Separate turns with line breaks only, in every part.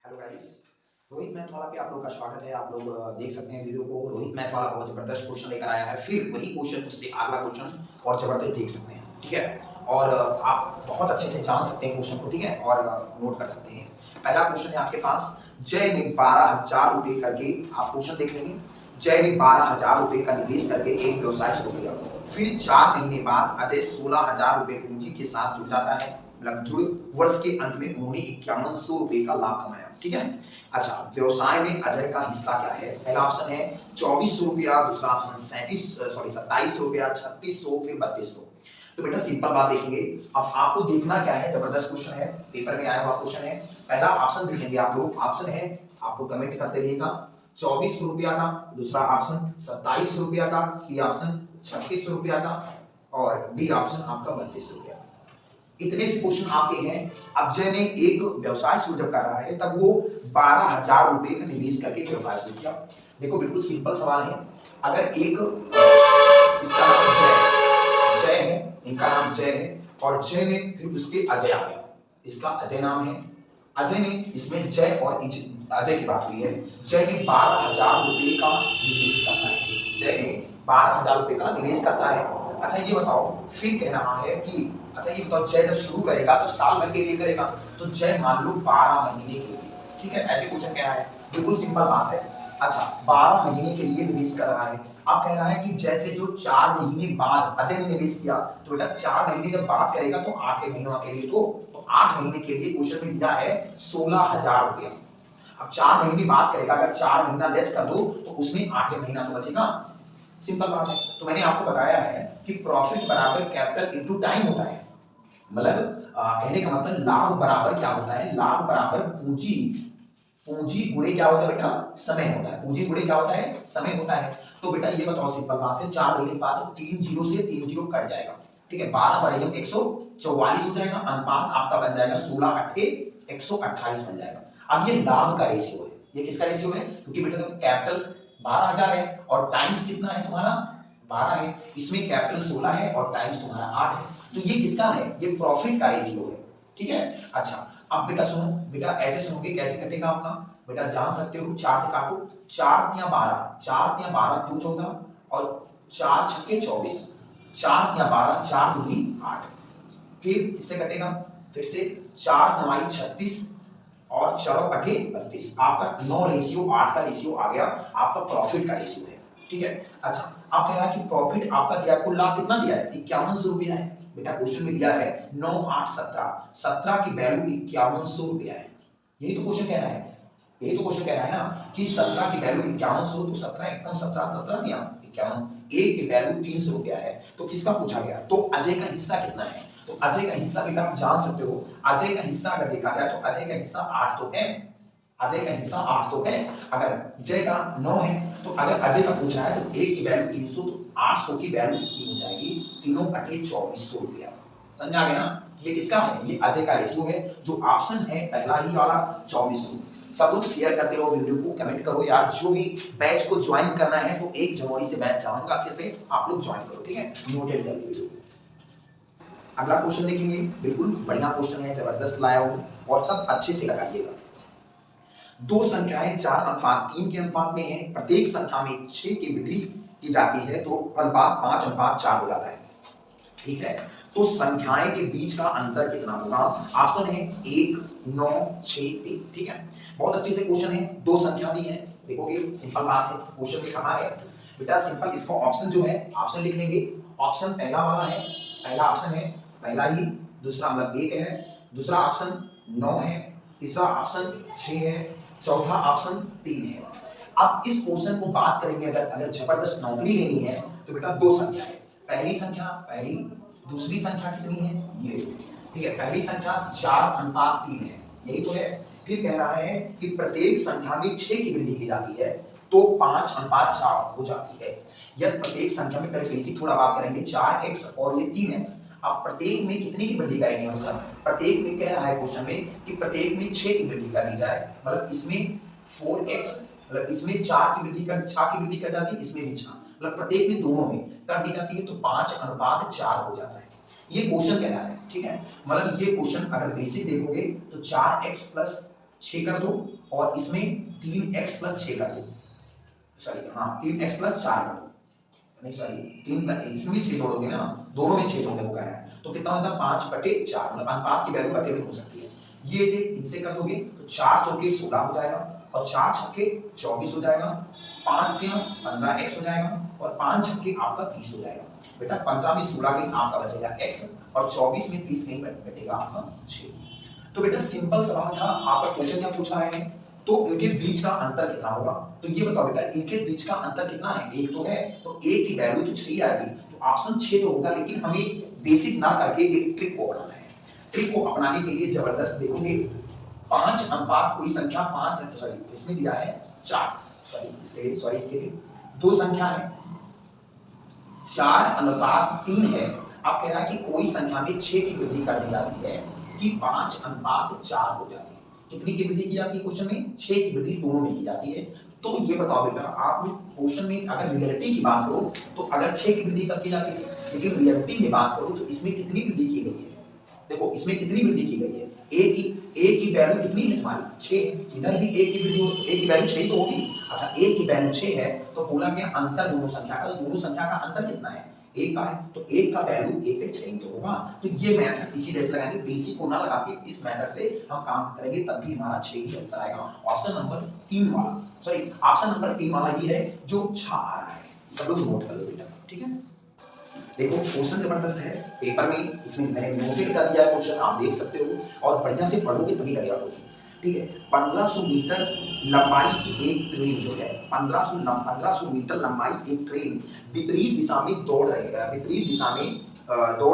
Hello guys, Rohit math वाला पे आप लोगों का स्वागत है। आप लोग देख सकते हैं वीडियो को। रोहित मैथ वाला बहुत जबरदस्त क्वेश्चन लेकर आया है, फिर वही क्वेश्चन उससे अगला क्वेश्चन और जबरदस्त देख सकते हैं, ठीक है। और आप बहुत अच्छे से जान सकते हैं क्वेश्चन को, ठीक है, और नोट कर सकते हैं। पहला क्वेश्चन है आपके पास, जय ने 12,000 रुपए करके, आप क्वेश्चन देख लेंगे। जय ने 12,000 रुपए का निवेश करके एक व्यवसाय शुरू किया, फिर 4 महीने बाद अजय 16,000 रुपए पूंजी के साथ जुड़ जाता है। मतलब जुड़ वर्ष के अंत में उन्होंने 5100 रुपए का लाभ कमाया, ठीक है। अच्छा, व्यवसाय में अजय का हिस्सा क्या है? पहला ऑप्शन है 2400 रुपया, दूसरा ऑप्शन 27 रुपया, 3600, फिर 3200। तो बेटा सिंपल बात देखेंगे। अब आपको देखना क्या है, जबरदस्त क्वेश्चन है, पेपर में आया हुआ क्वेश्चन है। पहला ऑप्शन देखेंगे आप लोग। ऑप्शन है, आपको कमेंट करते रहिएगा, 2400 रुपया का, दूसरा ऑप्शन 27 रुपया का, सी ऑप्शन 3600 रुपया का, और डी ऑप्शन आपका 3200 रुपया। इतने से क्वेश्चन आपके हैं। अब जय ने एक व्यवसाय शुरू जब कर रहा है तब वो 12,000 रुपए का निवेश करके व्यवसाय शुरू किया। देखो बिल्कुल सिंपल सवाल है। अगर एक, इसका नाम जय है, इनका नाम जय है, और जय ने फिर उसके अजय आ गया, इसका अजय नाम है। अजय ने, इसमें जय और अजय की बात हुई है। जय ने 12,000 रुपए का निवेश करता है। जय ने 12,000 रुपए का निवेश करता है। अच्छा ये बताओ, फिर कह रहा है कि, अच्छा ये बताओ, जय जब शुरू करेगा तो साल भर के लिए करेगा, तो जय मान लो 12 महीने के लिए, ठीक है। ऐसे क्वेश्चन क्या है, बिल्कुल सिंपल बात है। अच्छा, 12 महीने के लिए निवेश कर रहा है। अब कह रहा है कि जैसे जो 4 महीने बाद अजय ने निवेश किया, तो बेटा 4 महीने जब बात करेगा तो 8 महीनों के लिए, तो 8 महीने के लिए क्वेश्चन में दिया है 16,000 रुपया। अब 4 महीने बात करेगा, अगर 4 महीना लेस कर दो तो उसमें 8 महीना तो बचेगा। सिंपल बात है। तो मैंने आपको बताया है कि प्रॉफिट बराबर कैपिटल इनटू टाइम होता है। मतलब कहने का मतलब लाभ बराबर क्या होता है, लाभ बराबर पूंजी, पूंजी गुणे क्या होता है बेटा, समय होता है। पूंजी गुणे क्या होता है, समय होता है। तो बेटा ये बताओ, सिंपल बात है, 4 महीने बाद तो 3 जीरो से 3 जीरो कट जाएगा, ठीक है। 12 बराबर 144 हो जाएगा, अनुपात आपका बन जाएगा 16 अट्ठे 128 बन जाएगा। अब ये लाभ का रेशियो है। ये किसका रेशियो है? क्योंकि बेटा देखो कैपिटल 12,000 है और टाइम्स कितना है तुम्हारा, 12 है। इसमें कैपिटल 16 है और टाइम्स तुम्हारा 8 है। तो ये किसका है? ये प्रॉफिट का रेशियो है, ठीक है। अच्छा अब बेटा सुनो, बेटा ऐसे सुनोगे कैसे कटेगा आपका, बेटा जान सकते हो, 4 से काटो, 4 तिया 12, 4 तिया 12 2 14, और 4 छक्के 24, 4 तिया 12, 4 दूनी 8। फिर इससे कटेगा, फिर से 4 9 36 और 4 अठे 32। आपका 9 रेशियो 8 का रेशियो आ गया, आपका प्रॉफिट का रेशियो है, ठीक है। अच्छा आप कह रहा है कि प्रॉफिट आपका दिया, कुल लाभ कितना दिया है, 5100 रुपया है। बेटा क्वेश्चन में दिया है 9 8 17, 17 की वैल्यू 5100 रुपया है। यही तो क्वेश्चन कह रहा है, यही तो क्वेश्चन कह रहा है ना कि 17 की वैल्यू 5100, तो 17 एकदम 17 17 दिया 51, एक की वैल्यू 300 रुपया है। तो किसका पूछा गया, तो अजय का हिस्सा कितना है। तो अजय का हिस्सा बेटा आप जान सकते हो, अजय का हिस्सा अगर देखा जाए तो अजय का हिस्सा 8 तो है, अजय का हिस्सा 8 तो है। अगर जय का 9 है, तो अगर अजय का पूछा है तो एक की वैल्यू 300, तो 800 की वैल्यू कितनी हो जाएगी, तीनों अठे 2400 रुपया। समझ आ गया ना, ये किसका है, ये अजय का रेशियो है। जो ऑप्शन है पहला ही वाला 2400। सब लोग शेयर करते रहो वीडियो को, कमेंट करो यार। जो भी बैच को ज्वाइन करना है तो 1 जनवरी से बैच चाहूंगा, अच्छे से आप लोग ज्वाइन करो, ठीक है। नोटेड कर लीजिए। अगला क्वेश्चन देखेंगे, बिल्कुल बढ़िया क्वेश्चन है, जबरदस्त लाया हूं, और सब अच्छे से लगाइएगा। दो संख्याएं 4:3 के अनुपात में है, प्रत्येक संख्या में 6 की वृद्धि की जाती है तो अनुपात 5:4 हो जाता है, ठीक है। तो संख्याएं के बीच का अंतर कितना होगा? ऑप्शन है 1 9 6 3, ठीक है। बहुत अच्छे से क्वेश्चन है, दो संख्या दी है, देखोगे सिंपल बात है। क्वेश्चन में कहा है बेटा, सिंपल इसको ऑप्शन जो है, ऑप्शन लिख लेंगे। ऑप्शन पहला वाला है, पहला ऑप्शन है पहला ही, दूसरा मतलब 1 है, दूसरा ऑप्शन 9 है, तीसरा ऑप्शन 6 है, चौथा ऑप्शन 3 है। अब इस क्वेश्चन को बात करेंगे, अगर जबरदस्त नौकरी लेनी है तो बेटा दो संख्या है, पहली संख्या पहली, दूसरी संख्या कितनी है ये, ठीक है। पहली संख्या 4:3 है, यही तो है। फिर कह रहा है कि प्रत्येक संख्या में 6 की वृद्धि की जाती है तो 5:4 हो जाती है। यदि प्रत्येक संख्या में, पहले बेसिक थोड़ा बात करेंगे, 4x और ये 3x, अब प्रत्येक में कितनी की वृद्धि करेंगे हम सब, प्रत्येक में कह रहा है क्वेश्चन में कि प्रत्येक में 6 की वृद्धि कर दी जाए, मतलब इसमें 4x, मतलब इसमें 4 की वृद्धि कर, 6 की वृद्धि कर जाती है, इसमें भी 6, मतलब प्रत्येक में दोनों में कर दी जाती है तो 5:4 हो जाता है। ये क्वेश्चन कह रहा है, ठीक है। मतलब ये क्वेश्चन अगर बेसिक देखोगे तो 4x प्लस 6 कर दो और इसमें 3x प्लस 6 कर दो, सॉरी हाँ 3x प्लस 4 कर दो, नहीं सॉरी 3 इसमें भी 6 जोड़ोगे ना, दोनों में 6 जोड़ने को कहा है, तो कितना होता है 5/4, मतलब अनुपात की वैल्यू बटे में हो सकती है। ये इसे इनसे कर दोगे तो 4 चौके 16 हो जाएगा और 4 छक्के 24 हो जाएगा, 5 3 15x हो जाएगा और 5 छक्के आपका 30 हो जाएगा। बेटा 15 में 16 गई आपका बचेगा x और 24 में 30 नहीं बचेगा आपका 6। तो बेटा सिंपल सवाल था, आपका क्वेश्चन क्या पूछा है, तो इनके बीच का अंतर कितना होगा, तो ये बताओ बेटा इनके बीच का अंतर कितना है, एक तो है, तो एक की वैल्यू तो 6 आएगी, तो ऑप्शन 6 तो होगा, लेकिन हमें बेसिक ना करके एक ट्रिक को अपनाना है। ट्रिक को अपनाने के लिए जबरदस्त देखोगे 5 अनुपात कोई संख्या 5 सॉरी इसमें दिया है 4, सॉरी इसके लिए दो संख्या है 4 अनुपात 3 है। आप कह रहा है कि कोई संख्या में 6 की वृद्धि कर दी जाती है कि 5 अनुपात 4 हो जाती है। कितनी की वृद्धि की जाती है क्वेश्चन में, 6 की वृद्धि दोनों में की जाती है। तो ये बताओ बेटा आप क्वेश्चन में अगर रियलिटी की बात करो तो अगर 6 की वृद्धि तब की जाती थी, लेकिन रियलिटी में बात करो तो इसमें कितनी वृद्धि की गई है, देखो इसमें कितनी वृद्धि की गई है, a की वैल्यू कितनी है तुम्हारी 6, इधर भी a की वैल्यू a की वैल्यू 6 तो होगी। अच्छा a की वैल्यू 6 है तो बोला गया अंतर दोनों संख्या का, तो दोनों संख्या का अंतर कितना है, 1 का है, तो 1 का वैल्यू 1 है 6 तो होगा। तो ये मेथड इसी तरह से लगाएंगे, बेसिक को ना लगा के इस मेथड से हम काम करेंगे तब भी हमारा 6 ही आंसर आएगा। ऑप्शन नंबर 3 वाला, सॉरी ऑप्शन नंबर 3 वाला ही है जो 6 आ रहा है, सब लोग नोट कर लो बेटा, ठीक है। देखो क्वेश्चन जबरदस्त है, पेपर में इसमें मैंने नोटेड कर दिया है क्वेश्चन, आप देख सकते हो और बढ़िया से पढ़ोगे तभी लगेगा क्वेश्चन, ठीक है। 1500 मीटर लंबाई की एक ट्रेन जो है 1500 मीटर लंबाई एक ट्रेन विपरीत दिशा में दौड़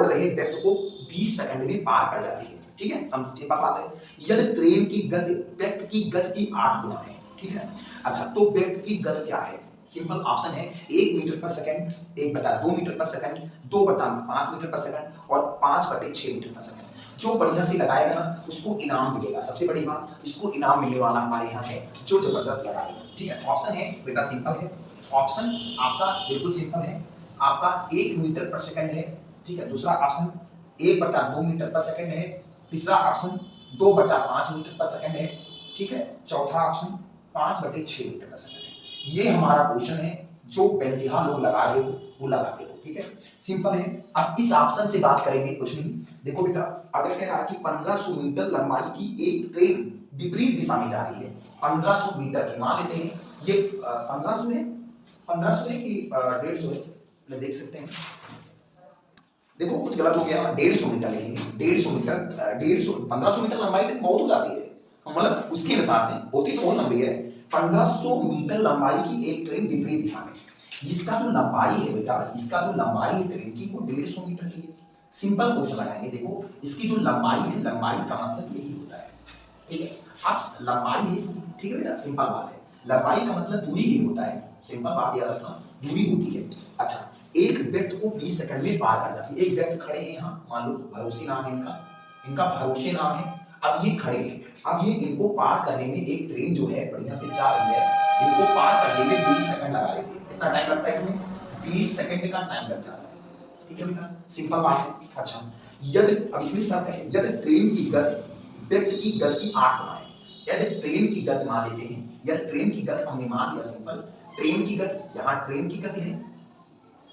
रहे व्यक्ति को 20 सेकंड में पार कर जाती है, ठीक है, समझिए बात है। यदि ट्रेन की गति व्यक्ति की गति की 8 गुना है, ठीक है। अच्छा तो व्यक्ति की गति क्या है, सिंपल ऑप्शन है 1 मीटर पर सेकंड, 1/2 मीटर पर सेकंड, 2/5 मीटर पर सेकंड और 5/6 मीटर पर सेकंड। जो बढ़िया से लगाएगा ना उसको इनाम मिलेगा, सबसे बड़ी बात इसको इनाम मिलने वाला हमारे यहाँ है जो जबरदस्त लगाएगा, ठीक है। ऑप्शन है बेटा सिंपल है, ऑप्शन आपका बिल्कुल सिंपल है, आपका 1 मीटर पर सेकंड है, ठीक है। दूसरा ऑप्शन 1/2 मीटर पर सेकंड है, तीसरा ऑप्शन 2/5 मीटर पर सेकंड है, ठीक है। चौथा ऑप्शन 5/6 मीटर पर सेकंड है। ये हमारा क्वेश्चन है जो बेंतिहा लोग लगा रहे हो वो लगाते हो, ठीक है, सिंपल है। अब इस ऑप्शन से बात करेंगे कुछ नहीं, देखो बेटा अगर कह रहा है कि 1500 मीटर लंबाई की एक ट्रेन विपरीत दिशा में जा रही है, 1500 मीटर की मान लेते हैं, ये 1500 है कि 150 है, देख सकते हैं, देखो कुछ गलत हो गया, 150 मीटर लिखेंगे, 150 मीटर 1500 मीटर लंबाई ट्रेन बहुत हो जाती है, मतलब उसके अनुसार से होती तो बहुत लंबी है। 1500 मीटर लंबाई की एक ट्रेन विपरीत दिशा में, इसका जो लंबाई है बेटा, इसका जो लंबाई है ट्रेन की वो 150 मीटर की है। सिंपल क्वेश्चन लगाएंगे, देखो इसकी जो लंबाई है, लंबाई का मतलब यही होता है, ठीक है। आप लंबाई है इसकी, ठीक है बेटा, सिंपल बात है, लंबाई का मतलब दूरी ही होता है, सिंपल बात याद रखना, दूरी होती है। अच्छा एक व्यक्ति को 20 सेकंड में पार कर जाती है, एक व्यक्ति खड़े हैं यहाँ, मान लो भरोसे नाम है इनका भरोसे नाम है, अब ये खड़े हैं, अब ये इनको पार करने में एक ट्रेन जो है बढ़िया से जा रही है, इनको पार करने में 20 सेकंड लगा लेती है। कितना टाइम लगता है इसमें, 20 सेकंड का टाइम लग जाता है, ठीक है बेटा, सिंपल बात है। अच्छा यदि अब इसमें शर्त है, यदि ट्रेन की गति व्यक्ति की गति की 8 गुना है, यदि ट्रेन की गति मान लेते हैं, यदि ट्रेन की गति हमने मान लिया, सिंपल ट्रेन की गति, यहाँ ट्रेन की गति है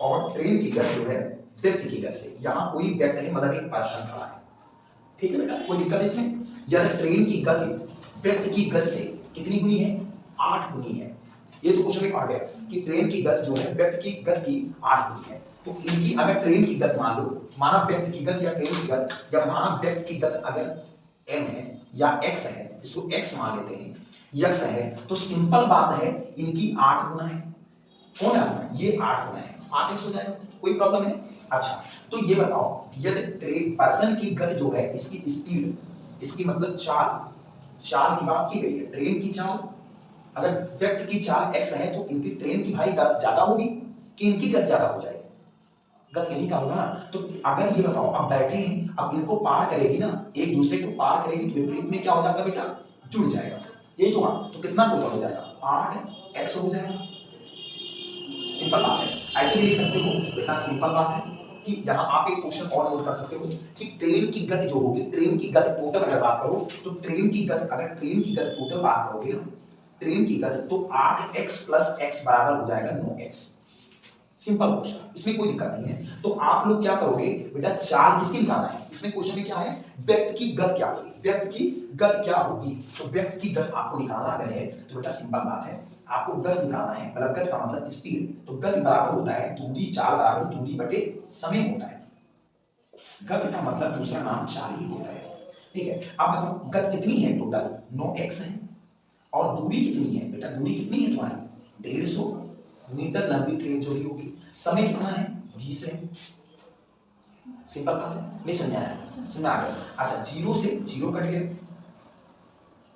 और ट्रेन की गति जो है व्यक्ति की गति से, यहाँ कोई व्यक्ति है मतलब एक पर्सन खड़ा है, ठीक है बेटा, कोई दिक्कत इसमें। यदि ट्रेन की गति व्यक्ति की गति से कितनी गुनी है, 8 गुनी है, ये तो क्वेश्चन में कहा गया कि ट्रेन की गति जो है व्यक्ति की गति की 8 गुनी है, तो इनकी अगर ट्रेन की गति मान लो, माना व्यक्ति की गति या ट्रेन की गति, या माना व्यक्ति की गति अगर m है या x है, इसको x मान लेते हैं, x है, तो सिंपल बात है इनकी 8 गुना है, कौन है ये 8 गुना है, 8x हो जाएगा, कोई प्रॉब्लम है। अच्छा तो ये बताओ यदि ट्रेन पर्सन की गति जो है, इसकी स्पीड, इसकी मतलब चाल की बात की गई है, ट्रेन की चाल, अगर व्यक्ति की चाल x है तो इनकी ट्रेन की भाई गति ज्यादा होगी कि इनकी गति ज्यादा हो जाएगी, गति यही का होगा ना। तो अगर ये बताओ अब बैठे हैं, अब इनको पार करेगी ना, एक दूसरे को पार करेगी तो विपरीत में क्या हो जाता है बेटा, जुड़ जाएगा, यही तो हाँ, तो कितना टोटल हो जाएगा, 8x हो जाएगा, सिंपल बात है, ऐसे भी लिख सकते हो बेटा, सिंपल बात है, कि यहाँ आप एक क्वेश्चन और नोट कर सकते हो कि ट्रेन की गति जो होगी, ट्रेन की गति टोटल अगर बात करो तो ट्रेन की गति, अगर ट्रेन की गति टोटल बात करोगे ना, ट्रेन की गति, तो 8x प्लस x बराबर हो जाएगा 9x। सिंपल क्वेश्चन, इसमें कोई दिक्कत नहीं है। तो आप लोग क्या करोगे बेटा, चाल किसकी निकालना है, इसमें क्वेश्चन में क्या है, व्यक्ति की गति क्या होगी, व्यक्ति की गति क्या होगी, तो व्यक्ति की गति आपको निकालना अगर है तो बेटा सिंपल बात है, आपको गति निकालना है, मतलब गति का मतलब स्पीड, तो गति बराबर होता है दूरी, चाल बराबर दूरी बटे समय होता है। गति का मतलब दूसरा नाम चाल ही होता है, ठीक है। अब बताओ गति कितनी है, टोटल 9x है, और दूरी कितनी है बेटा, दूरी कितनी है तुम्हारी 150 मीटर लंबी ट्रेन जो भी होगी, समय कितना है 20 है। सिंपल बात है, नहीं समझ आया, समझ आ गया। अच्छा, 0 से 0 कट गया,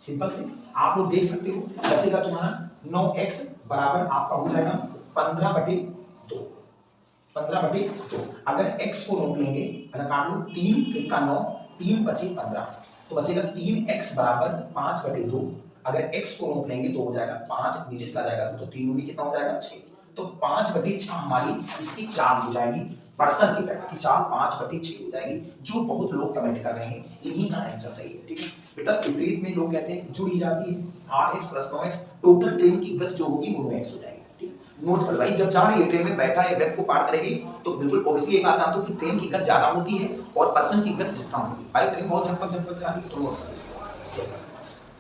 सिंपल से आप लोग देख सकते हो, बचेगा तुम्हारा 9x बराबर आपका हो जाएगा 15/2, 15/2। अगर x को नोट लेंगे, अगर काट लो 3 3 का 9, 3 बचे 15, तो बचेगा 3x बराबर 5/2। अगर x को नोट लेंगे तो हो जाएगा 5, नीचे चला जाएगा तो 3 दूनी कितना हो जाएगा 6, तो 5/6 हमारी इसकी चाल हो जाएगी, पर्सन की व्यक्ति की चाल 5/6 हो जाएगी, जो बहुत लोग कमेंट कर रहे हैं, इन्हीं का आंसर सही है, ठीक है बेटा। विपरीत में लोग कहते हैं जुड़ी जाती है, 8x plus 9x, total train की गति जो होगी वो 9x हो जाएगी, ठीक है। नोट कर भाई, जब जा रही है ट्रेन में, बैठा है व्यक्ति को पार करेगी, तो बिल्कुल ऑब्वियसली ये बात जानते हो कि ट्रेन की गति ज्यादा होती है और पर्सन की गति कम होती है। भाई ट्रेन बहुत झपक झपक जाती है, तो नोट कर।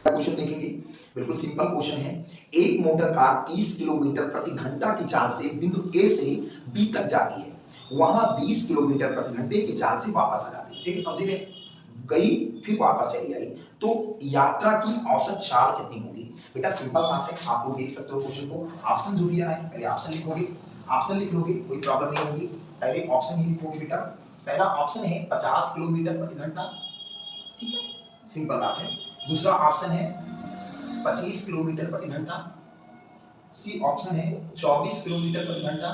क्वेश्चन देखेंगे, बिल्कुल सिंपल क्वेश्चन है। एक मोटर कार 30 किलोमीटर प्रति घंटा की चाल से बिंदु ए से बी तक जाती है, वहां 20 किलोमीटर प्रति घंटे की चाल से वापस आ जाती है, ठीक है, समझे गए, गई फिर वापस चली आई, तो यात्रा की औसत चाल कितनी होगी बेटा। सिंपल बात है, आप लोग देख सकते हो क्वेश्चन को, ऑप्शन जो दिया है पहले ऑप्शन लिखोगे, ऑप्शन लिख लोगे कोई प्रॉब्लम नहीं होगी, पहले ऑप्शन ही लिखोगे बेटा। पहला ऑप्शन है 50 किलोमीटर प्रति घंटा, ठीक है, सिंपल बात है। दूसरा ऑप्शन है 25 किलोमीटर प्रति घंटा, सी ऑप्शन है 24 किलोमीटर प्रति घंटा,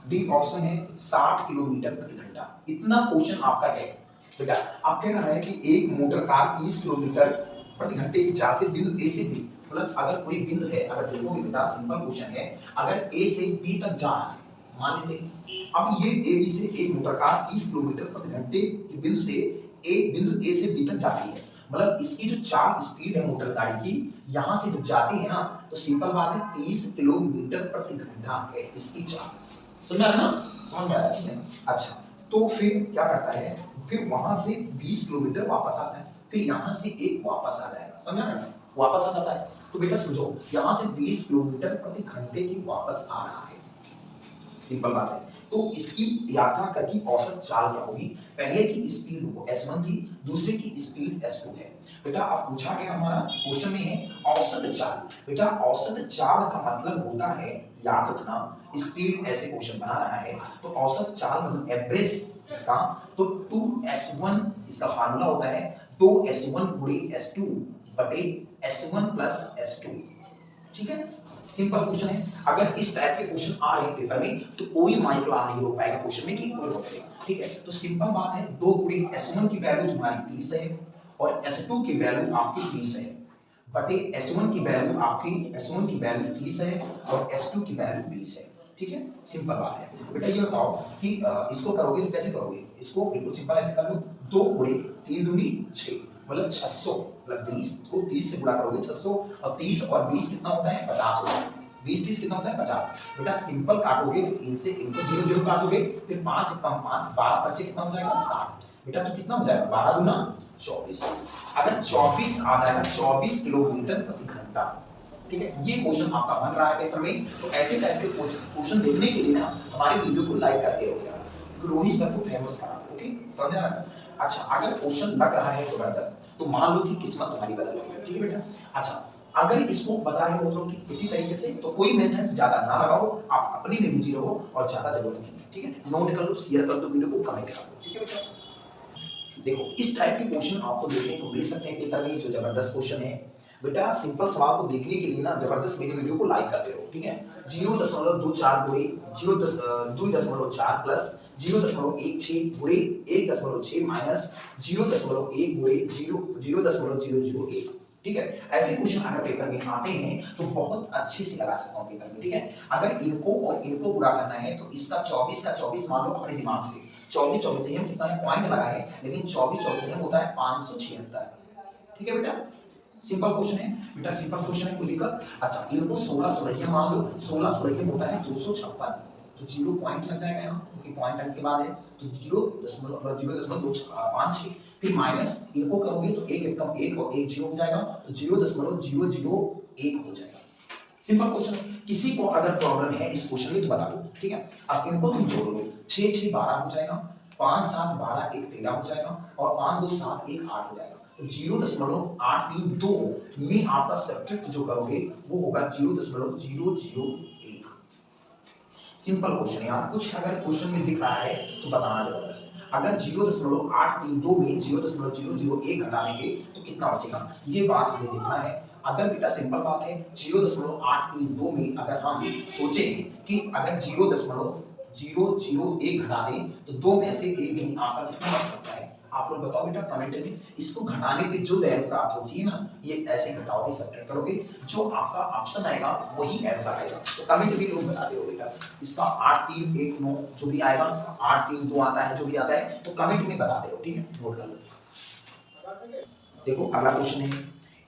डी ऑप्शन है 60 किलोमीटर प्रति घंटा। इतना क्वेश्चन आपका है बेटा। आप कह रहा है कि एक मोटर कार 30 किलोमीटर प्रति घंटे की चाल से बिंदु ए से बी, मतलब अगर कोई बिंदु है, अगर देखोगे बेटा सिंपल क्वेश्चन है, अगर ए से बी तक जा रहा है, मान लेते हैं अब ये ए बी से एक मोटर कार 30 किलोमीटर प्रति घंटे के बिंदु से बिंदु ए से बी तक जाती है, मतलब इसकी जो चाल स्पीड है मोटर गाड़ी की, यहां से जब जाती है ना, तो सिंपल बात है 30 किलोमीटर प्रति घंटा है इसकी चाल, समझ में आया ना, समझ में आया, ठीक है। अच्छा, तो फिर क्या करता है, फिर वहां से 20 किलोमीटर वापस आता है, फिर यहां से एक वापस आ जाएगा, समझा ना, वापस आ जाता है। तो बेटा समझो, यहां से 20 किलोमीटर प्रति घंटे की वापस आ रहा है, सिंपल बात है। तो इसकी यात्रा कर की औसत चाल क्या होगी, पहले की स्पीड वो s1 थी, दूसरे की स्पीड s2 है। बेटा अब पूछा गया हमारा क्वेश्चन में है औसत चाल। बेटा औसत चाल का मतलब होता है, याद रखना, स्पीड ऐसे क्वेश्चन बना रहा है तो औसत चाल मतलब एवरेज इसका, तो 2s1 इसका फार्मूला होता है 2s1 गुणे s2 बटे s1 प्लस s2, ठीक है। सिंपल क्वेश्चन है। अगर इस टाइप के क्वेश्चन आ रहे हैं पेपर में तो कोई माइक ला नहीं रोक पाएगा क्वेश्चन में कि कोई रोक ले, ठीक है। तो सिंपल बात है, 2 गुणे s1 की वैल्यू तुम्हारी 30 है और s2 की वैल्यू आपकी 20 है, बटे s1 की वैल्यू आपकी 30 है और s2 की वैल्यू 20 है, ठीक है। सिंपल बात है। बेटा ये बताओ कि इसको करोगे तो कैसे करोगे, इसको बिल्कुल सिंपल ऐसे कर लो, 2 गुणे 3 दूनी 6, मतलब 600, मतलब 20 को 30 से गुणा करोगे 600, और 30 और 20 कितना होता है 50 होता है, 20 30 कितना होता है 50। बेटा सिंपल काटोगे तो इनसे इनको 0 0 काटोगे, फिर 5 कम 5 12 बचे कितना हो जाएगा 60। बेटा तो कितना हो जाएगा 12 दूना 24। अगर 24 आ जाएगा 24 किलोमीटर प्रति घंटा, ठीक है। ये क्वेश्चन आपका बन रहा है पेपर में, तो ऐसे टाइप के क्वेश्चन देखने के लिए ना हमारे वीडियो को लाइक करके रखिएगा, रोहित सर को फेमस करा, ओके, समझ आ रहा है। अच्छा, अगर क्वेश्चन लग रहा है जबरदस्त तो मान लो कि किस्मत तुम्हारी बदल गई है, ठीक है बेटा। अच्छा, अगर इसको बता रहे हो तो कि किसी तरीके से, तो कोई मेथड ज्यादा ना लगाओ, आप अपने में बिजी रहो और ज्यादा जरूरत नहीं है, ठीक है। नोट कर लो, शेयर कर दो वीडियो को, कमेंट कर दो, ठीक है बेटा। देखो इस टाइप के क्वेश्चन आपको देखने को मिल सकते हैं पेपर में, जो जबरदस्त क्वेश्चन है बेटा। सिंपल सवाल को देखने के लिए ना जबरदस्त मेरे वीडियो को लाइक करते रहो, ठीक है। 0.24 गुणे 2.4 प्लस 0.16 गुणे 1.6 माइनस 0.1 गुणे 0.001, ठीक है। ऐसे क्वेश्चन अगर पेपर में आते हैं तो बहुत अच्छे से लगा सकता हूँ पेपर में, ठीक है। अगर इनको और इनको पूरा करना है तो इसका 24 का 24 मान लो अपने दिमाग से, 24 से हम कितना है पॉइंट लगाए, लेकिन 24 से हम होता है 576, ठीक है बेटा। सिंपल क्वेश्चन है बेटा, सिंपल क्वेश्चन है, कोई दिक्कत। अच्छा इनको 16 16 मान लो, 16 16 होता है 256, तो 0 पॉइंट लग जाएगा यहाँ, क्योंकि पॉइंट अंक के बाद है, तो 0.0.256, फिर माइनस इनको करोगे तो एक एक कम एक और एक जीरो हो जाएगा, तो 0.001 हो जाएगा। सिंपल क्वेश्चन है, किसी को अगर प्रॉब्लम है इस क्वेश्चन में तो बता दो, ठीक है। अब इनको तुम जोड़ लो, 6 6 12 हो जाएगा, 5 7 12 1 13 हो जाएगा, और 5 2 7 1 8 हो जाएगा, तो 0.832 में आपका सब्ट्रैक्ट जो करोगे वो होगा 0.001। सिंपल क्वेश्चन है यार, कुछ अगर क्वेश्चन में दिख रहा है तो बताना जबरदस्त। अगर 0.832 में 0.001 घटा देंगे तो कितना बचेगा, ये बात हमें देखना है। अगर बेटा सिंपल बात है, 0.832 में अगर हम सोचें कि अगर 0.001 घटा दें तो दो में से एक ही आपका कितना बच सकता है, आप लोग बताओ बेटा कमेंट में। इसको घटाने पे जो वैल्यू प्राप्त होती है ना, ये ऐसे घटाओगे सब्ट्रैक्ट करोगे, जो आपका ऑप्शन आएगा वही आंसर आएगा। तो कमेंट भी लोग बता दो बेटा, इसका 8319 जो भी आएगा, 832 आता है जो भी आता है, तो कमेंट में बता दो, ठीक है, नोट कर लो। देखो अगला क्वेश्चन है,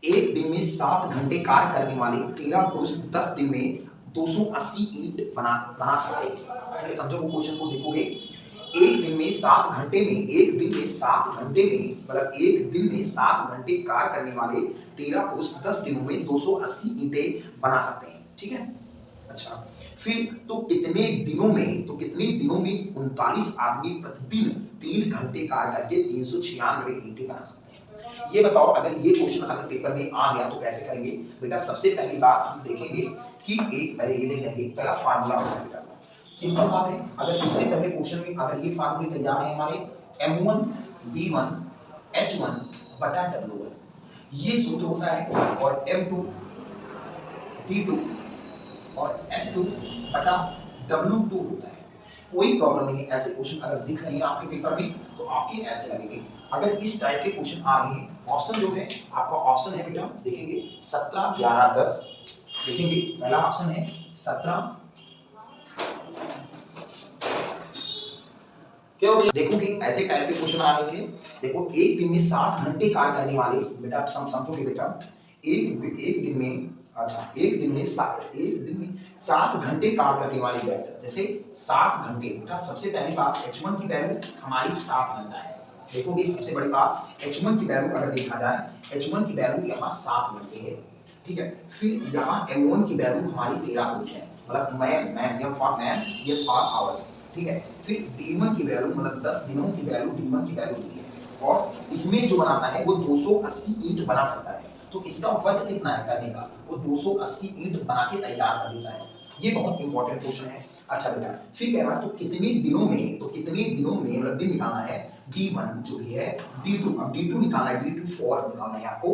एक दिन में 7 घंटे कार्य करने वाले 13 पुरुष 10 दिन में 280 ईंट बना सकते हैं। समझो वो क्वेश्चन को देखोगे, एक दिन में 7 घंटे में, एक दिन में 7 घंटे में, मतलब एक दिन में 7 घंटे कार्य करने वाले 13 पुरुष 10 दिनों में 280 ईंटें बना सकते हैं, ठीक है। अच्छा फिर तो कितने दिनों में, तो कितने दिनों में 39 आदमी प्रतिदिन 3 घंटे कार्य करके 396 ईंटें बना सकते हैं। ये बताओ अगर ये क्वेश्चन अगर पेपर में आ गया तो कैसे करेंगे बेटा। सबसे पहली बात हम देखेंगे कि एक, पहले ये देख लेंगे, पहला फार्मूला होगा बेटा, सिंपल बात है। अगर इससे पहले क्वेश्चन में अगर ये फार्मूले तैयार है हमारे, m1 b1 h1 बटा w1, ये सूत्र होता है, और m2 d2 और h2 बटा w2 होता है। कोई प्रॉब्लम नहीं है, ऐसे क्वेश्चन अगर दिख रहे हैं आपके पेपर में तो आपके ऐसे लगेंगे। अगर इस टाइप के क्वेश्चन आ रहे हैं, ऑप्शन जो है आपका ऑप्शन है बेटा, देखेंगे 17 11 10, देखेंगे पहला ऑप्शन है 17, क्यों भैया, देखोगे ऐसे टाइप के क्वेश्चन आ रहे थे। देखो एक दिन में 7 घंटे कार्य करने वाले, बेटा समझोगे बेटा, एक दिन में, अच्छा एक दिन में 7 घंटे कार्य करने वाले वेक्टर, जैसे 7 घंटे, बेटा सबसे पहली बात h1 की वैल्यू हमारी 7 घंटा है। देखोगे सबसे बड़ी बात, h1 की वैल्यू अगर देखा जाए, h1 की वैल्यू यहाँ 7 घंटे है, ठीक है। फिर यहाँ m1 की वैल्यू हमारी 13 पुरुष है, मतलब man for man, yes for hours, ठीक है। फिर d1 की वैल्यू मतलब 10 दिनों की वैल्यू, d1 की वैल्यू दी है, और इसमें जो बनाता है वो 280 ईंट बना सकता है। तो इसका वर्क कितना है करने का, वो 280 ईंट बना के तैयार कर देता है। ये बहुत इंपॉर्टेंट क्वेश्चन है। अच्छा बेटा फिर कह रहा है तो कितने दिनों में, तो कितने दिनों में मतलब दिन निकालना है, d1 जो भी है, d2, अब d2 निकालना है, d2 4 निकालना है आपको,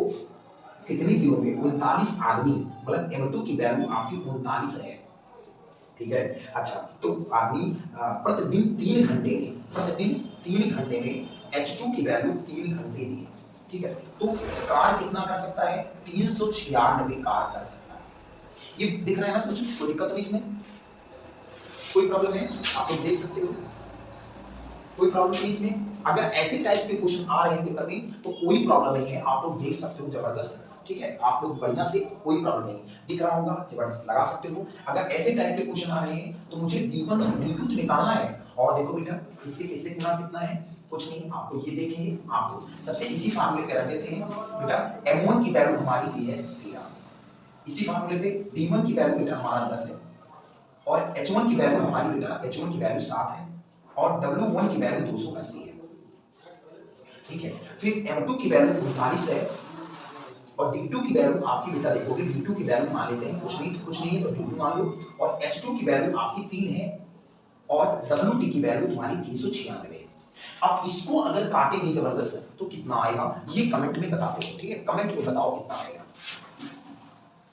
कितने दिनों में 39 आदमी, मतलब m2 की वैल्यू आपकी 39 है, ठीक है। अच्छा तो आदमी प्रतिदिन 3 घंटे में, प्रतिदिन 3 घंटे में h2 की वैल्यू 3 घंटे दी है, ठीक है। तो कार कितना कर सकता है, 396 कार कर सकता है। ये दिख रहा है ना, कुछ कोई दिक्कत नहीं इसमें, कोई प्रॉब्लम है, आप लोग देख सकते हो, कोई प्रॉब्लम नहीं इसमें। अगर ऐसे टाइप के क्वेश्चन आ रहे हैं पेपर में तो कोई प्रॉब्लम नहीं है, आप लोग देख सकते हो जबरदस्त, ठीक है। आप लोग बढ़िया से, कोई प्रॉब्लम नहीं, दिख रहा होगा जबरदस्त लगा सकते हो। अगर ऐसे टाइप के क्वेश्चन आ रहे हैं तो मुझे d1 और d2 तो निकालना है, और देखो बेटा इससे कैसे गुना कितना है, कुछ नहीं, आपको ये देखेंगे, आपको सबसे इसी फार्मूले पे रख देते हैं बेटा। m1 की वैल्यू हमारी दी है 13, इसी फार्मूले पे d1 की वैल्यू बेटा हमारा 10 है, और h1 की वैल्यू हमारी बेटा, h1 की वैल्यू 7 है, और w1 की वैल्यू 280 है, ठीक है। फिर m2 की वैल्यू 39 है, और d2 की वैल्यू आपकी बेटा देखोगे, d2 की वैल्यू मान लेते हैं, कुछ नहीं है तो d2 मान लो, और h2 की वैल्यू आपकी 3 है, और wt की वैल्यू तुम्हारी 396 है। अब इसको अगर काटेंगे जबरदस्त तो कितना आएगा, ये कमेंट में बताते हो, ठीक है, कमेंट में बताओ कितना आएगा।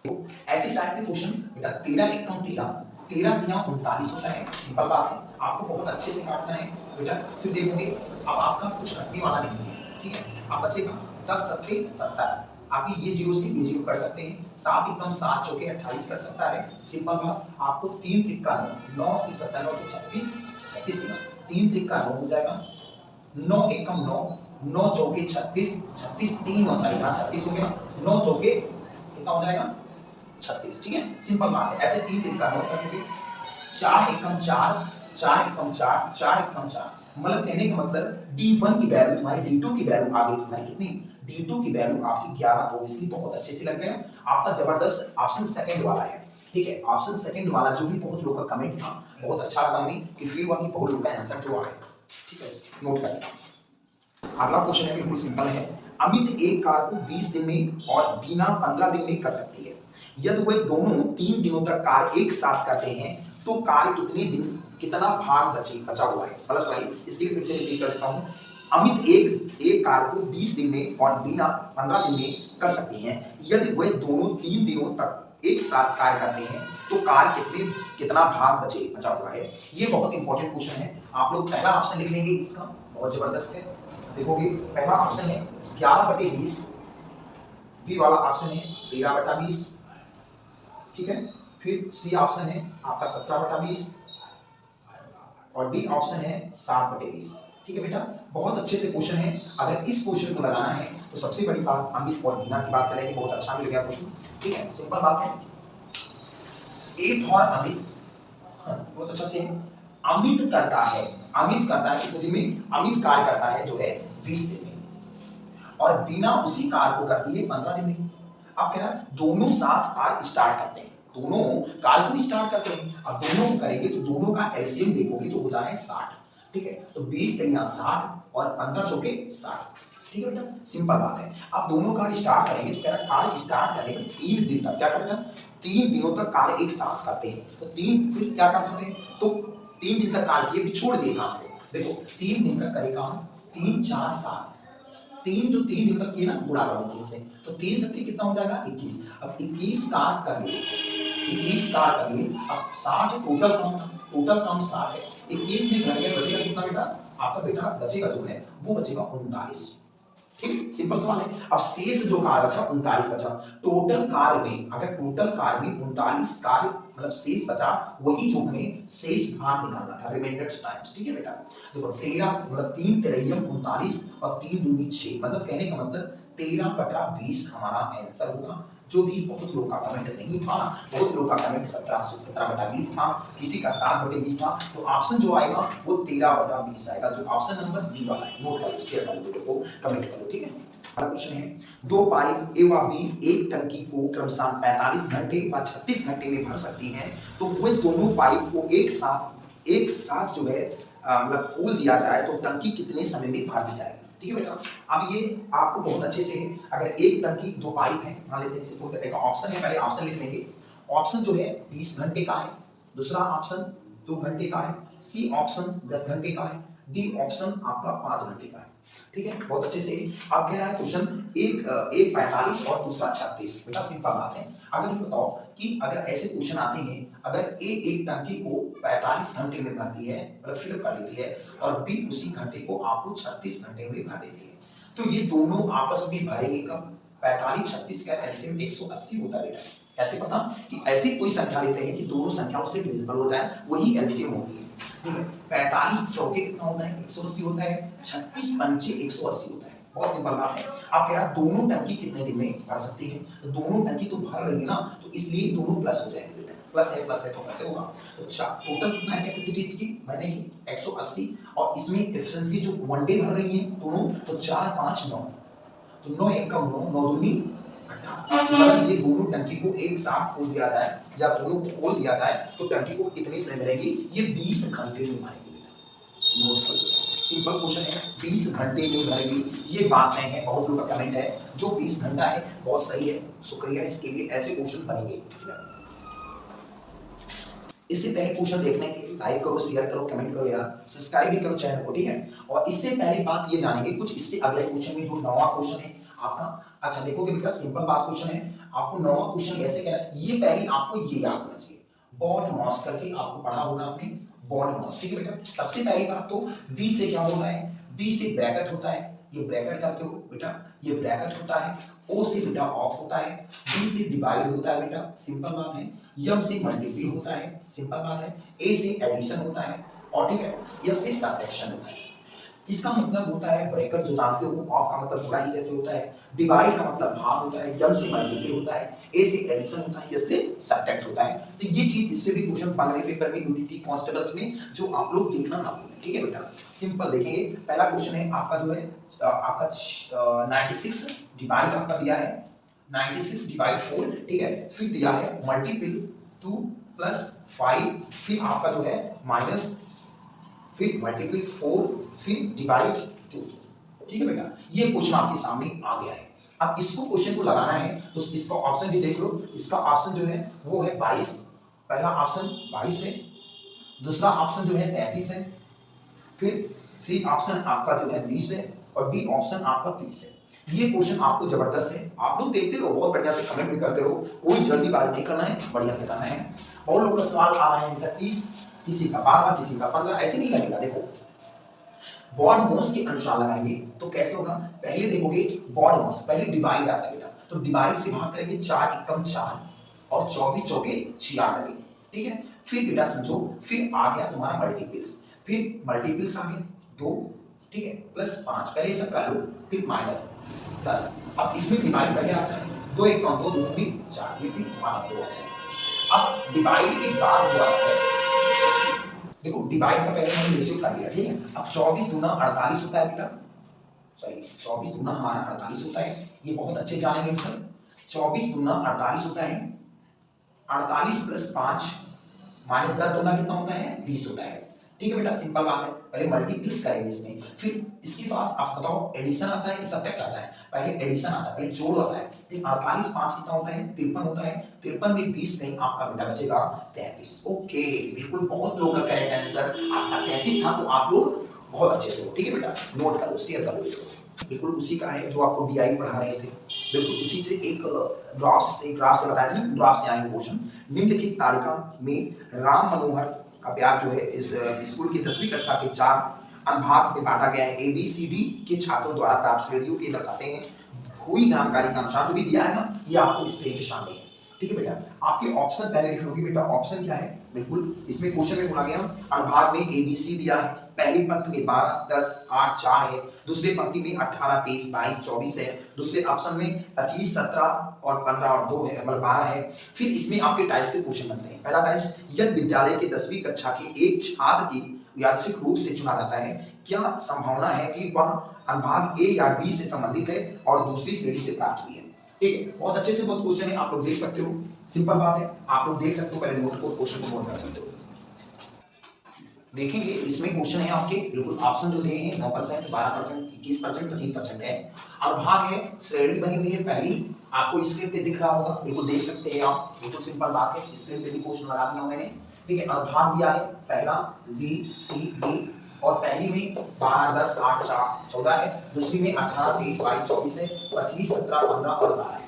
तो ऐसे टाइप के क्वेश्चन बेटा 13 एकम 13, 13 दिया 39 होता है, सिंपल बात है, आपको बहुत अच्छे से काटना है बेटा। फिर देखोगे अब आपका कुछ कटने वाला नहीं है, ठीक है। अब बचेगा 10 सत्ते 70, आप ये 0 से ये 0 कर सकते हैं। 7 एकम 7 चौके 28 कर सकता है। सिंपल बात। आपको 3 त्रिका 9 9 3 7 9 36 36 3 त्रिका 9 हो जाएगा। 9 एकम 9 9 चौके 36 36 3 39 हाँ 36 हो गया। 9 चौके कितना हो जाएगा 36। ठीक है सिंपल बात है। ऐसे 3 त्रिका 9 करेंगे। 4 एकम 4 4 एकम 4 4 एकम 4 मतलब कहने का मतलब D1 की वैल्यू तुम्हारी D2 की वैल्यू आ गई तुम्हारी कितनी D2 की वैल्यू आपकी 11 ऑब्वियसली बहुत अच्छे से लग गया। आपका जबरदस्त ऑप्शन सेकंड वाला है। ठीक है ऑप्शन सेकंड वाला जो भी बहुत लोग का कमेंट था बहुत अच्छा लगा हमें कि फील हुआ कि बहुत लोग का आंसर जो आया। ठीक है नोट कर लेना। अगला क्वेश्चन है बिल्कुल सिंपल है। अमित एक कार को 20 दिन में और बीना 15 दिन में कर सकती है। यदि वे दोनों 3 दिनों तक कार एक साथ करते हैं तो कार कितने दिन कितना भाग बचा हुआ है। मतलब सॉरी इसके फिर से रिपीट कर देता हूं। अमित एक कार को 20 दिन में और बीना 15 दिन में कर सकती हैं। यदि वे दोनों 3 दिनों तक एक साथ कार्य करते हैं तो कार कितना भाग बचा हुआ है। ये बहुत इंपॉर्टेंट क्वेश्चन है। आप लोग पहला ऑप्शन लिख लेंगे इसका बहुत जबरदस्त है। देखोगे पहला ऑप्शन है 11/20। बी वाला ऑप्शन है 13/20। ठीक है फिर सी ऑप्शन है आपका 17/20 और डी ऑप्शन है 7/20। ठीक है बेटा बहुत अच्छे से क्वेश्चन है। अगर इस क्वेश्चन को लगाना है तो सबसे बड़ी बात अमित और बीना की बात करेंगे। बहुत अच्छा मिल गया क्वेश्चन। ठीक है सिंपल बात है। ए फॉर अमित बहुत अच्छा से अमित करता है कितने दिन में अमित कार्य करता है जो है 20 दिन में और बीना उसी कार को करती है 15 दिन में। अब क्या है दोनों साथ कार स्टार्ट करते हैं। दोनों कार को स्टार्ट करते हैं। अब दोनों करेंगे तो दोनों का एलसीएम देखोगे तो होता है 60। ठीक है तो 20 3 60 और 15 चौके 60। ठीक है बेटा सिंपल बात है। आप दोनों कार स्टार्ट करेंगे तो कह रहा कार स्टार्ट करने में 3 दिन तक क्या करेगा 3 दिनों तक कार एक साथ करते हैं। तो 3 फिर क्या कर सकते हैं तो 3 दिन तक कार किए भी छोड़ दिए काम को। देखो 3 दिन तक करे काम 3 4 7 3 जो 3 दिन तक किए ना गुणा करो 3 से तो 3 से 3 कितना हो जाएगा 21। अब 21 कार कर लिए 21 कार कर लिए। अब 60 टोटल काम 60 है। 21 में घर में बचेगा कितना बेटा आपका बेटा बचेगा जो है वो बचेगा 39। ठीक सिंपल सवाल है। अब शेष जो कार बचा 39 बचा। टोटल कार में अगर टोटल कार में 39 कार मतलब शेष बचा वही जो हमें शेष भाग निकालना था रिमाइंडर टाइम्स। ठीक है बेटा देखो 13 मतलब 3 तिरैयम 39 और 3 दूनी 6 मतलब कहने का मतलब 13/20 हमारा आंसर होगा। जो भी बहुत लोग का कमेंट नहीं था बहुत लोग का कमेंट 17/20 था किसी का 7/20 था तो ऑप्शन जो आएगा वो 13/20 आएगा जो ऑप्शन नंबर बी वाला है। नोट करो शेयर करो वीडियो को कमेंट करो। ठीक है अगला क्वेश्चन है 2 पाइप ए व बी एक टंकी को क्रमशः 45 घंटे व 36 घंटे में भर सकती हैं तो वे दोनों पाइप को एक साथ जो है मतलब खोल दिया जाए तो टंकी कितने समय में भर दी जाएगी। ठीक है बेटा अब ये आपको बहुत अच्छे से है। अगर एक टंकी 2 पाइप है मान लेते हैं तो एक ऑप्शन है पहले ऑप्शन लिख लेंगे। ऑप्शन जो है 20 घंटे का है। दूसरा ऑप्शन 2 घंटे का है। सी ऑप्शन 10 घंटे का है। डी ऑप्शन आपका 5 घंटे का है। ठीक है बहुत अच्छे से। अब कह रहा है क्वेश्चन एक 45 और दूसरा 36 बेटा सिंपल बात है। अगर ये बताओ कि अगर ऐसे क्वेश्चन आते हैं अगर ए एक टंकी को 45 घंटे में भरती है मतलब फिल कर लेती है और बी उसी घंटे को आपको 36 घंटे में भर देती है तो ये दोनों आपस में भरेंगे कब 45 36 का एलसीएम 180 होता है बेटा। कैसे पता कि ऐसी कोई संख्या लेते हैं कि दोनों संख्याओं से डिविजिबल हो जाए वही एलसीएम होती है। ठीक है 45 चौके कितना होता है 180 होता है। 36 पंचे 180 होता है। बहुत सिंपल बात है। आप कह रहा दोनों टंकी कितने दिन में भर सकती है तो दोनों टंकी तो भर रही है ना तो इसलिए दोनों प्लस हो जाएंगे बेटा। प्लस है तो कैसे होगा तो टोटल कितना है कैपेसिटी इसकी भरने की 180 और इसमें एफिशिएंसी जो 1 डे भर रही है दोनों तो 4 5 9 तो 9 एकम 9 9 दूनी 18 मतलब ये दोनों टंकी को एक साथ खोल दिया जाए या दोनों को खोल दिया जाए तो टंकी को कितने समय भरेगी ये 20 घंटे में भरेगी। नोट कर सिंपल क्वेश्चन है 20 घंटे में भरेगी। ये बात नहीं है बहुत लोगों का कमेंट है जो 20 घंटा है बहुत सही है शुक्रिया इसके लिए ऐसे क्वेश्चन बनेंगे। इससे पहले क्वेश्चन देखने के लिए लाइक करो शेयर करो कमेंट करो यार सब्सक्राइब भी करो चैनल को। ठीक है और इससे पहले बात ये जानेंगे कुछ इससे अगले क्वेश्चन में जो 9वां क्वेश्चन है आपका। अच्छा देखोगे बेटा सिंपल बात क्वेश्चन है आपको 9वां क्वेश्चन ऐसे कह रहा है ये पहले आपको ये याद होना चाहिए बॉन्ड मॉस करके आपको पढ़ा होगा आपने बॉन्ड मॉस। ठीक है बेटा सबसे पहली बात तो बी से क्या होता है बी से ब्रैकेट होता है ये ब्रैकेट करते हो बेटा, ये ब्रैकेट होता है, ओ से बेटा ऑफ होता है, डी से डिवाइड होता है बेटा, सिंपल बात है, यम से मल्टीपल होता है, सिंपल बात है, ए से एडिशन होता है, और ठीक है एस से सब्ट्रैक्शन होता है। इसका मतलब होता है ब्रैकेट जो जानते हो, ऑफ का मतलब गुणा ही जैसे होता है, डिवाइड का मतलब भाग होता है, यम से मल्टीपल होता है, ए से एडिशन होता है, एस से सब्ट्रैक्ट होता है। तो ये चीज इससे भी क्वेश्चन बन रहे पेपर में यूनिटी कांस्टेबल्स में, जो आप लोग देखना ना भूलें, ठीक है बेटा। सिंपल देखेंगे, पहला क्वेश्चन है आपका जो है आपका 96 डिवाइड आपका दिया है 96 डिवाइड 4, ठीक है, फिर दिया है मल्टीपल 2 + 5, फिर आपका जो है माइनस, फिर मल्टीपल 4, फिर डिवाइड 2, ठीक है बेटा। ये क्वेश्चन आपके सामने आ गया है। अब इसको क्वेश्चन को लगाना है तो इसका ऑप्शन भी देख लो। इसका ऑप्शन जो है वो है 22, पहला ऑप्शन 22 है, दूसरा ऑप्शन जो है 33 है, फिर सी ऑप्शन आपका जो है 20 है, और डी ऑप्शन आपका 30 है। ये क्वेश्चन आपको जबरदस्त है, आप लोग देखते रहो, बहुत बढ़िया से कमेंट भी करते रहो, कोई जल्दीबाजी नहीं करना है, बढ़िया से करना है। और लोग का सवाल आ रहा है 30, किसी का 12, किसी का 15, ऐसे नहीं लगेगा। देखो बॉड मास के अनुसार लगाएंगे तो कैसे होगा, पहले देखोगे बॉड मास, पहले डिवाइड आता है बेटा, तो डिवाइड से भाग करेंगे, 4 एकम 4 और 24 चौके 96, ठीक है। फिर बेटा समझो, फिर आ गया तुम्हारा मल्टीपल्स, फिर मल्टीपल्स आ गए 2, ठीक है, +5, पहले सब कर लो, फिर -10। अब इसमें डिवाइड पहले आता है, 2 एकम 2, 2 दूनी 4, ये भी तुम्हारा 2 आता है। अब डिवाइड के बाद जो आता है, देखो डिवाइड का पहले हमने रेशियो कर लिया, ठीक है। अब 24 दूना 48 होता है बेटा, सॉरी 24 दूना हमारा 48 होता है, ये बहुत अच्छे जानेंगे सर। 24 दूना 48 होता है, 48 + 5 -10 दूना कितना होता है, 20 होता है, ठीक है बेटा। सिंपल बात है, पहले मल्टीप्लिस करेंगे इसमें, फिर इसके बाद आप बताओ एडिशन आता है कि सब्ट्रैक्ट आता है, पहले एडिशन आता है, पहले जोड़ आता है, ठीक। 48 5 कितना होता है, 53 होता है, 53 में 20 नहीं, आपका बेटा बचेगा 33। ओके, बिल्कुल, बहुत लोग का करेक्ट आंसर आपका 33 था, तो आप लोग बहुत अच्छे से हो, ठीक है बेटा, नोट करो, शेयर करो, बिल्कुल उसी का है जो आपको बीआई पढ़ा रहे थे, बिल्कुल उसी से एक ग्राफ से बताया था, ग्राफ से आएंगे क्वेश्चन। निम्नलिखित तालिका में राम मनोहर का प्यार जो है इस स्कूल की 10वीं कक्षा के 4 अनुभाग में बांटा गया है, ABCD के छात्रों द्वारा प्राप्त श्रेणियों के दर्शाते हैं। हुई जानकारी के अनुसार जो भी दिया है ना, ये आपको इस पेज के सामने है, ठीक है बेटा। आपके ऑप्शन पहले लिख लोगे बेटा, ऑप्शन क्या है, बिल्कुल इसमें क्वेश्चन में बोला गया अनुभाग में ABC दिया है, पहली पंक्ति में 12 10 8 4 है, दूसरी पंक्ति में 18 23 22 24 है, दूसरे ऑप्शन में 25 17 और 15 और 2 है, मतलब 12 है। फिर इसमें आपके टाइप्स के क्वेश्चन बनते हैं। पहला टाइप्स, यदि विद्यालय के 10वीं कक्षा के एक छात्र की यादृच्छिक रूप से चुना जाता है, क्या संभावना है कि वह अनुभाग A या D से संबंधित है और दूसरी श्रेणी से प्राप्त हुई है, ठीक है। बहुत अच्छे से बहुत क्वेश्चन है, आप लोग देख सकते हो, सिंपल बात है, आप लोग देख सकते हो, पहले नोट को क्वेश्चन को नोट कर सकते हो। देखेंगे इसमें क्वेश्चन है आपके, बिल्कुल ऑप्शन जो दिए हैं 9%, 12%, 21%, 25% है। अनुभाग है, श्रेणी बनी हुई है पहली, आपको स्क्रीन पे दिख रहा होगा, बिल्कुल देख सकते हैं आप, बिल्कुल सिंपल बात है, स्क्रीन पे भी क्वेश्चन लगा दिया मैंने, ठीक है। अनुभाग दिया है पहला B C D, और पहली में 12 10 8 4 14 है, दूसरी में 18 23 22 24 है, 25 17 15 और 12 है,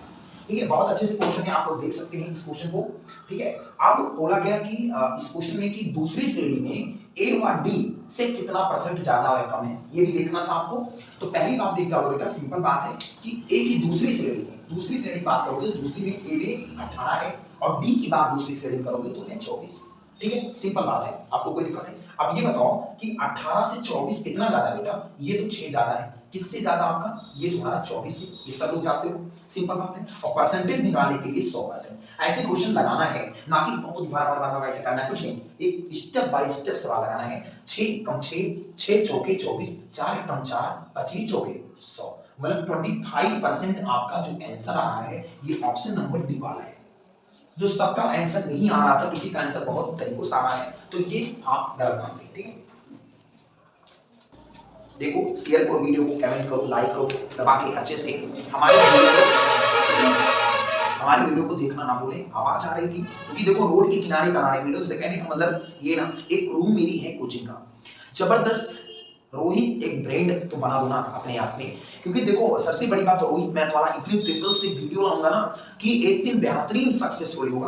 ठीक है। बहुत अच्छे से क्वेश्चन है, आप लोग देख सकते हैं इस क्वेश्चन को, ठीक है। अब बोला गया कि इस क्वेश्चन में कि दूसरी श्रेणी में A व D से कितना परसेंट ज्यादा है कम है, ये भी देखना था आपको। तो पहली बात देख लो बेटा, सिंपल बात है कि A की दूसरी श्रेणी बात करोगे तो दूसरी में A में 18 है, और D की बात दूसरी श्रेणी करोगे तो है 24, ठीक है। सिंपल बात है, आपको कोई दिक्कत है। अब ये बताओ कि 18 से 24 कितना ज्यादा है बेटा, ये तो 6 ज्यादा है, किससे ज्यादा आपका, ये तुम्हारा 24 से, ये सब लोग जाते हो, सिंपल बात है। और परसेंटेज निकालने के लिए 100%, ऐसे क्वेश्चन लगाना है, ना कि बहुत बार ऐसे करना है, कुछ नहीं, एक स्टेप बाय स्टेप सवाल लगाना है। 6 कम 6 6 चौके 24, 4 कम 4 25 चौके 100, मतलब 25% आपका जो आंसर आ रहा है, ये ऑप्शन नंबर डी वाला है। जो सबका आंसर नहीं आ रहा था, किसी का आंसर बहुत तरीकों से आ रहा है, तो ये आप गलत मानते हैं, ठीक है। देखो शेयर करो वीडियो को, कमेंट करो, लाइक करो, दबा के अच्छे से हमारे वीडियो को देखना ना भूलें। आवाज आ रही थी क्योंकि देखो रोड के किनारे बना रहे वीडियो, कहने का मतलब ये ना, एक रूम मेरी है कोचिंग का, जबरदस्त। रोहित एक ब्रांड तो बना दो ना अपने आप में, क्योंकि देखो सबसे बड़ी बात, रोहित मैथ वाला इतनी ट्रिकल से वीडियो लाऊंगा ना कि एक दिन बेहतरीन सक्सेसफुल होगा,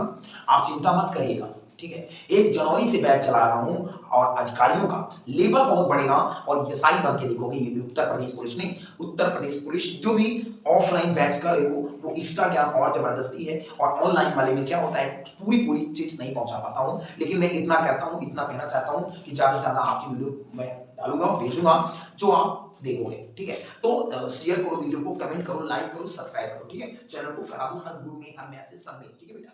आप चिंता मत करिएगा, ठीक है। 1 जनवरी से बैच चला रहा हूँ और अधिकारियों का लेवल बहुत बढ़ेगा और एसआई बन के दिखोगे। ये उत्तर प्रदेश पुलिस नहीं, उत्तर प्रदेश पुलिस जो भी ऑफलाइन बैच कर रहे हो वो एक्स्ट्रा ज्ञान और जबरदस्ती है। और ऑनलाइन वाले में क्या होता है, पूरी पूरी चीज नहीं पहुंचा पाता हूँ, लेकिन मैं इतना कहता हूँ, इतना कहना चाहता हूँ कि ज्यादा से ज्यादा आपकी वीडियो मैं डालूंगा और भेजूंगा जो आप देखोगे, ठीक है। तो शेयर करो वीडियो को, कमेंट करो, लाइक करो, सब्सक्राइब करो, ठीक है। चैनल को फैला दो हर ग्रुप में, हर मैसेज सब में, ठीक है बेटा।